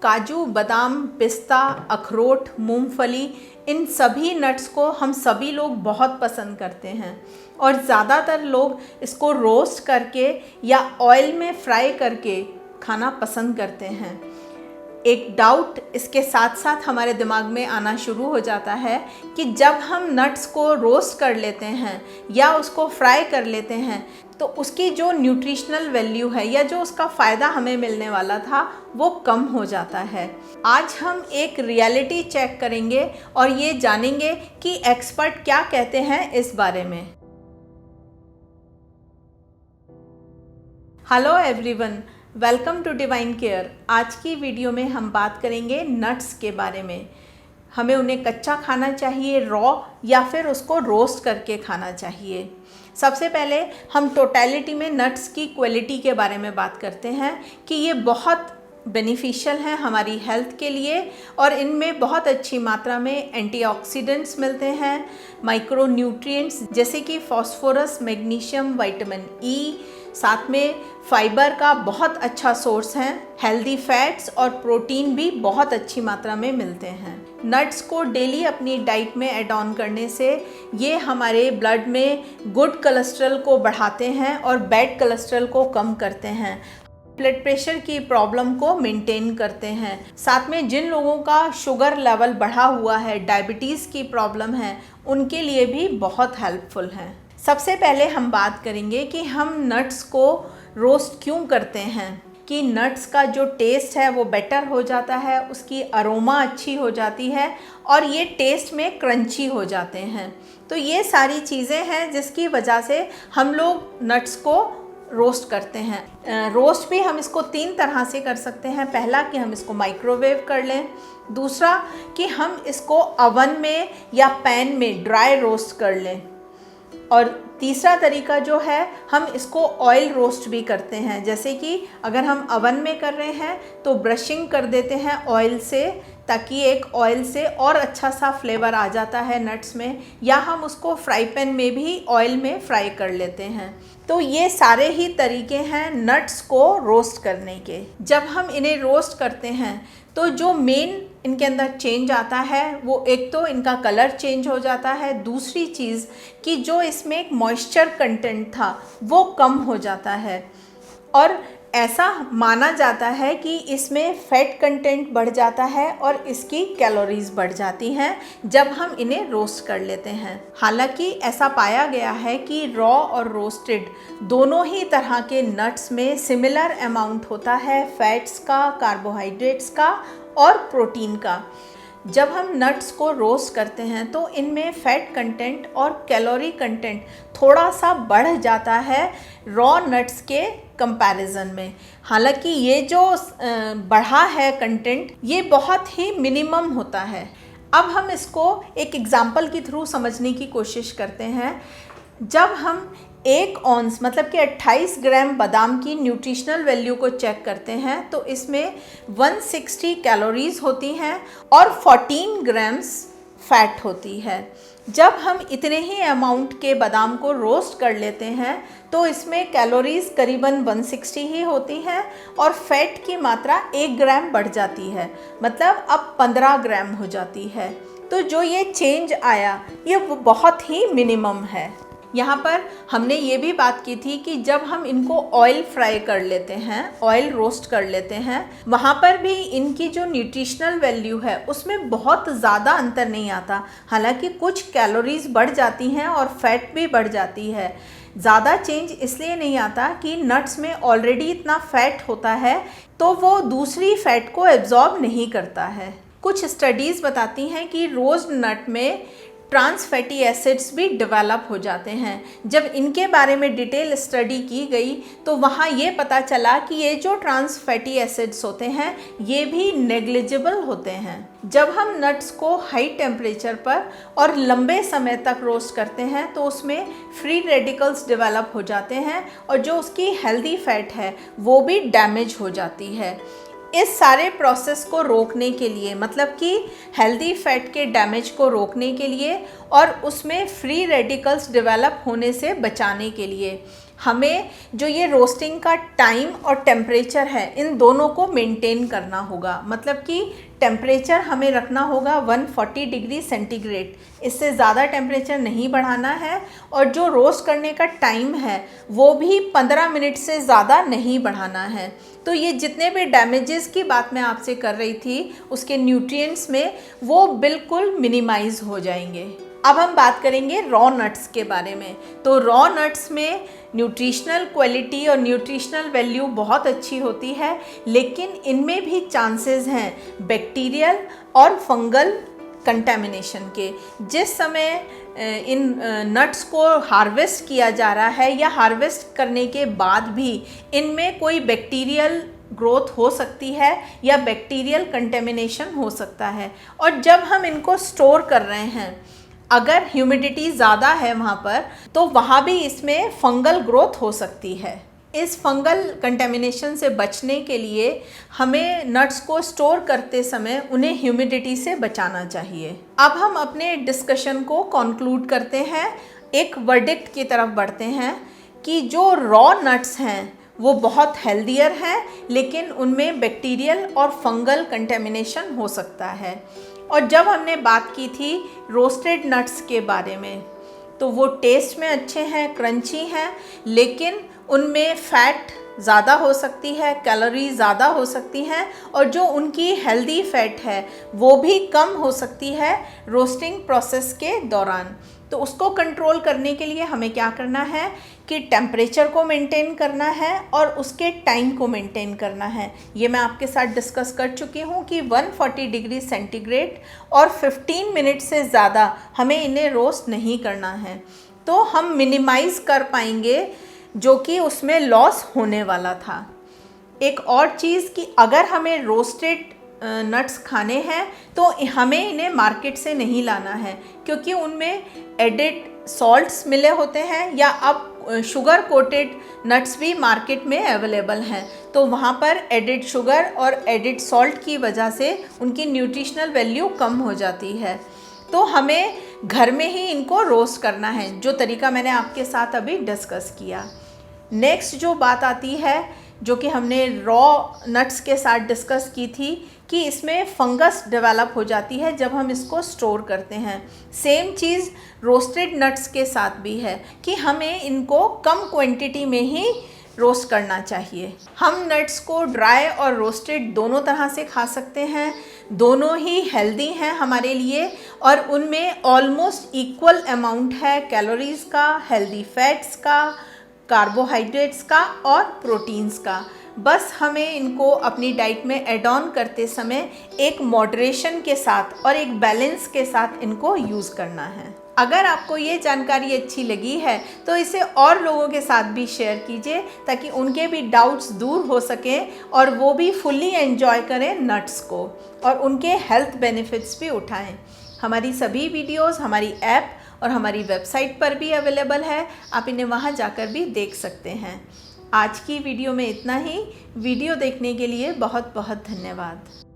काजू, बादाम, पिस्ता, अखरोट, मूंगफली, इन सभी नट्स को हम सभी लोग बहुत पसंद करते हैं और ज़्यादातर लोग इसको रोस्ट करके या ऑयल में फ्राई करके खाना पसंद करते हैं। एक डाउट इसके साथ साथ हमारे दिमाग में आना शुरू हो जाता है कि जब हम नट्स को रोस्ट कर लेते हैं या उसको फ्राई कर लेते हैं तो उसकी जो न्यूट्रिशनल वैल्यू है या जो उसका फ़ायदा हमें मिलने वाला था वो कम हो जाता है। आज हम एक रियलिटी चेक करेंगे और ये जानेंगे कि एक्सपर्ट क्या कहते हैं इस बारे में। Hello everyone, welcome to divine care. आज की वीडियो में हम बात करेंगे नट्स के बारे में। हमें उन्हें कच्चा खाना चाहिए, रॉ, या फिर उसको रोस्ट करके खाना चाहिए। सबसे पहले हम टोटलिटी में नट्स की क्वालिटी के बारे में बात करते हैं कि ये बहुत बेनिफिशियल हैं हमारी हेल्थ के लिए और इनमें बहुत अच्छी मात्रा में एंटीऑक्सीडेंट्स मिलते हैं, माइक्रो न्यूट्रिएंट्स जैसे कि फास्फोरस, मैग्नीशियम, विटामिन ई, साथ में फाइबर का बहुत अच्छा सोर्स है, हेल्दी फैट्स और प्रोटीन भी बहुत अच्छी मात्रा में मिलते हैं। नट्स को डेली अपनी डाइट में ऐड ऑन करने से ये हमारे ब्लड में गुड कोलेस्ट्रॉल को बढ़ाते हैं और बैड कोलेस्ट्रॉल को कम करते हैं, ब्लड प्रेशर की प्रॉब्लम को मेंटेन करते हैं। साथ में जिन लोगों का शुगर लेवल बढ़ा हुआ है, डायबिटीज़ की प्रॉब्लम है, उनके लिए भी बहुत हेल्पफुल हैं। सबसे पहले हम बात करेंगे कि हम नट्स को रोस्ट क्यों करते हैं, कि नट्स का जो टेस्ट है वो बेटर हो जाता है, उसकी अरोमा अच्छी हो जाती है और ये टेस्ट में क्रंची हो जाते हैं। तो ये सारी चीज़ें हैं जिसकी वजह से हम लोग नट्स को रोस्ट करते हैं। रोस्ट भी हम इसको 3 तरह से कर सकते हैं। पहला कि हम इसको माइक्रोवेव कर लें, दूसरा कि हम इसको अवन में या पैन में ड्राई रोस्ट कर लें, और तीसरा तरीका जो है हम इसको ऑयल रोस्ट भी करते हैं। जैसे कि अगर हम अवन में कर रहे हैं तो ब्रशिंग कर देते हैं ऑयल से, ताकि एक ऑयल से और अच्छा सा फ्लेवर आ जाता है नट्स में, या हम उसको फ्राई पैन में भी ऑयल में फ्राई कर लेते हैं। तो ये सारे ही तरीके हैं नट्स को रोस्ट करने के। जब हम इन्हें रोस्ट करते हैं तो जो मेन इनके अंदर चेंज आता है वो एक तो इनका कलर चेंज हो जाता है, दूसरी चीज़ कि जो इसमें एक मॉइस्चर कंटेंट था वो कम हो जाता है, और ऐसा माना जाता है कि इसमें फैट कंटेंट बढ़ जाता है और इसकी कैलोरीज बढ़ जाती हैं जब हम इन्हें रोस्ट कर लेते हैं। हालांकि ऐसा पाया गया है कि रॉ और रोस्टेड दोनों ही तरह के नट्स में सिमिलर अमाउंट होता है फैट्स का, कार्बोहाइड्रेट्स का और प्रोटीन का। जब हम नट्स को रोस्ट करते हैं तो इनमें फ़ैट कंटेंट और कैलोरी कंटेंट थोड़ा सा बढ़ जाता है रॉ नट्स के कंपैरिजन में। हालांकि ये जो बढ़ा है कंटेंट ये बहुत ही मिनिमम होता है। अब हम इसको एक एग्जांपल के थ्रू समझने की कोशिश करते हैं। जब हम 1 औंस मतलब कि 28 ग्राम बादाम की न्यूट्रिशनल वैल्यू को चेक करते हैं तो इसमें 160 कैलोरीज होती हैं और 14 ग्राम्स फैट होती है। जब हम इतने ही अमाउंट के बादाम को रोस्ट कर लेते हैं तो इसमें कैलोरीज करीबन 160 ही होती हैं और फैट की मात्रा 1 ग्राम बढ़ जाती है, मतलब अब 15 ग्राम हो जाती है। तो जो ये चेंज आया ये बहुत ही मिनिमम है। यहाँ पर हमने ये भी बात की थी कि जब हम इनको ऑयल फ्राई कर लेते हैं, ऑयल रोस्ट कर लेते हैं, वहाँ पर भी इनकी जो न्यूट्रिशनल वैल्यू है उसमें बहुत ज़्यादा अंतर नहीं आता। हालांकि कुछ कैलोरीज बढ़ जाती हैं और फैट भी बढ़ जाती है। ज़्यादा चेंज इसलिए नहीं आता कि नट्स में ऑलरेडी इतना फैट होता है तो वो दूसरी फैट को एब्जॉर्ब नहीं करता है। कुछ स्टडीज़ बताती हैं कि रोस्ट नट में ट्रांस फैटी एसिड्स भी डेवलप हो जाते हैं। जब इनके बारे में डिटेल स्टडी की गई तो वहाँ ये पता चला कि ये जो ट्रांस फैटी एसिड्स होते हैं ये भी नेग्लिजिबल होते हैं। जब हम नट्स को हाई टेम्परेचर पर और लंबे समय तक रोस्ट करते हैं तो उसमें फ्री रेडिकल्स डेवलप हो जाते हैं और जो उसकी हेल्दी फैट है वो भी डैमेज हो जाती है। इस सारे प्रोसेस को रोकने के लिए, मतलब कि हेल्दी फैट के डैमेज को रोकने के लिए और उसमें फ्री रेडिकल्स डेवलप होने से बचाने के लिए हमें जो ये रोस्टिंग का टाइम और टेम्परेचर है, इन दोनों को मेंटेन करना होगा। मतलब कि टेम्परेचर हमें रखना होगा 140 डिग्री सेंटीग्रेड, इससे ज़्यादा टेम्परेचर नहीं बढ़ाना है। और जो रोस्ट करने का टाइम है वो भी 15 मिनट से ज़्यादा नहीं बढ़ाना है। तो ये जितने भी डैमेजेस की बात मैं आपसे कर रही थी उसके न्यूट्रिएंट्स में, वो बिल्कुल मिनिमाइज हो जाएंगे। अब हम बात करेंगे रॉ नट्स के बारे में। तो रॉ नट्स में न्यूट्रिशनल क्वालिटी और न्यूट्रिशनल वैल्यू बहुत अच्छी होती है, लेकिन इनमें भी चांसेस हैं बैक्टीरियल और फंगल कंटेमिनेशन के। जिस समय इन नट्स को हार्वेस्ट किया जा रहा है या हार्वेस्ट करने के बाद भी इनमें कोई बैक्टीरियल ग्रोथ हो सकती है या बैक्टीरियल कंटेमिनेशन हो सकता है। और जब हम इनको स्टोर कर रहे हैं, अगर ह्यूमिडिटी ज़्यादा है वहाँ पर, तो वहाँ भी इसमें फंगल ग्रोथ हो सकती है। इस फंगल कंटेमिनेशन से बचने के लिए हमें नट्स को स्टोर करते समय उन्हें ह्यूमिडिटी से बचाना चाहिए। अब हम अपने डिस्कशन को कंक्लूड करते हैं, एक वर्डिक्ट की तरफ बढ़ते हैं कि जो रॉ नट्स हैं वो बहुत हेल्दियर हैं, लेकिन उनमें बैक्टीरियल और फंगल कंटेमिनेशन हो सकता है। और जब हमने बात की थी रोस्टेड नट्स के बारे में, तो वो टेस्ट में अच्छे हैं, क्रंची हैं, लेकिन उनमें फ़ैट ज़्यादा हो सकती है, कैलोरी ज़्यादा हो सकती हैं, और जो उनकी हेल्दी फ़ैट है वो भी कम हो सकती है रोस्टिंग प्रोसेस के दौरान। तो उसको कंट्रोल करने के लिए हमें क्या करना है कि टेम्परेचर को मेंटेन करना है और उसके टाइम को मेंटेन करना है। ये मैं आपके साथ डिस्कस कर चुकी हूँ कि 140 डिग्री सेंटीग्रेड और 15 मिनट से ज़्यादा हमें इन्हें रोस्ट नहीं करना है। तो हम मिनिमाइज़ कर पाएंगे जो कि उसमें लॉस होने वाला था। एक और चीज़ कि अगर हमें रोस्टेड नट्स खाने हैं तो हमें इन्हें मार्केट से नहीं लाना है, क्योंकि उनमें एडिड सॉल्ट्स मिले होते हैं, या अब शुगर कोटेड नट्स भी मार्केट में अवेलेबल हैं। तो वहाँ पर एडिड शुगर और एडिड सॉल्ट की वजह से उनकी न्यूट्रिशनल वैल्यू कम हो जाती है। तो हमें घर में ही इनको रोस्ट करना है, जो तरीका मैंने आपके साथ अभी डिस्कस किया। नेक्स्ट जो बात आती है, जो कि हमने रॉ नट्स के साथ डिस्कस की थी, कि इसमें फंगस डेवलप हो जाती है जब हम इसको स्टोर करते हैं। सेम चीज़ रोस्टेड नट्स के साथ भी है कि हमें इनको कम क्वांटिटी में ही रोस्ट करना चाहिए। हम नट्स को ड्राई और रोस्टेड दोनों तरह से खा सकते हैं, दोनों ही हेल्दी हैं हमारे लिए, और उनमें ऑलमोस्ट इक्वल अमाउंट है कैलोरीज़ का, हेल्दी फैट्स का, कार्बोहाइड्रेट्स का और प्रोटीन्स का। बस हमें इनको अपनी डाइट में ऐड ऑन करते समय एक मॉडरेशन के साथ और एक बैलेंस के साथ इनको यूज़ करना है। अगर आपको ये जानकारी अच्छी लगी है तो इसे और लोगों के साथ भी शेयर कीजिए, ताकि उनके भी डाउट्स दूर हो सकें और वो भी फुल्ली एंजॉय करें नट्स को और उनके हेल्थ बेनिफिट्स भी उठाएं। हमारी सभी वीडियोस हमारी ऐप और हमारी वेबसाइट पर भी अवेलेबल है, आप इन्हें वहां जाकर भी देख सकते हैं। आज की वीडियो में इतना ही। वीडियो देखने के लिए बहुत बहुत धन्यवाद।